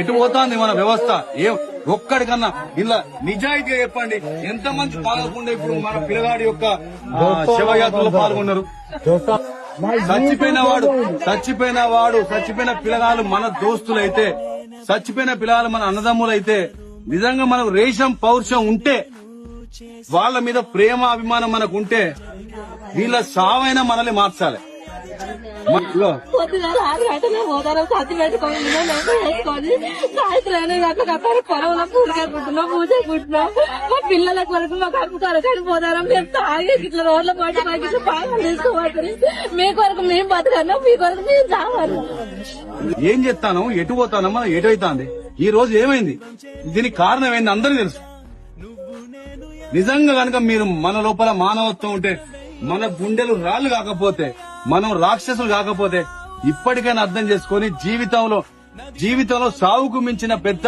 ఎటు పోతాంది మన వ్యవస్థ? ఒక్కడికన్నా ఇలా నిజాయితీగా చెప్పండి, ఎంత మంది పాల్గొండే ఇప్పుడు మన పిల్లగాడి యొక్క శివయాత్రలో పాల్గొన్నారు. చచ్చిపోయిన పిల్లగాళ్ళు మన దోస్తులైతే, చచ్చిపోయిన పిల్లగాళ్ళు మన అన్నదమ్ములైతే, నిజంగా మనకు రేషం పౌరుషం ఉంటే, వాళ్ళ మీద ప్రేమ అభిమానం మనకు ఉంటే, వీళ్ళ సావైనా మనల్ని మార్చాలి. పొద్దుగాల 6 గంటలే పోతారు, సత్తి పెట్టుకొని వేసుకొని సాయంత్రం 8 గంటలకు వస్తారు. పొలంలో పూజకుంటున్నాం, మా పిల్లల కొరకు మాకు అమ్ముతారు కానీ పోతారా? మేము తాగి ఇట్లా రోడ్ల పాటు మాకు ఇట్లా బాగా తీసుకోవాలి. మీ కొరకు మేము బతకన్నా, మీ కొరకు మేము చావాలి. ఏం చెప్తాను, ఎటు పోతానమ్మా, ఎటు అవుతాంది? ఈ రోజు ఏమైంది? దీనికి కారణం ఏంది అందరికీ తెలుసు. నిజంగా కనుక మీరు మన లోపల మానవత్వం ఉంటే, మన గుండెలు రాళ్లు కాకపోతే, మనం రాక్షసులు కాకపోతే, ఇప్పటికైనా అర్థం చేసుకొని జీవితంలో సావుకు మించిన పెద్ద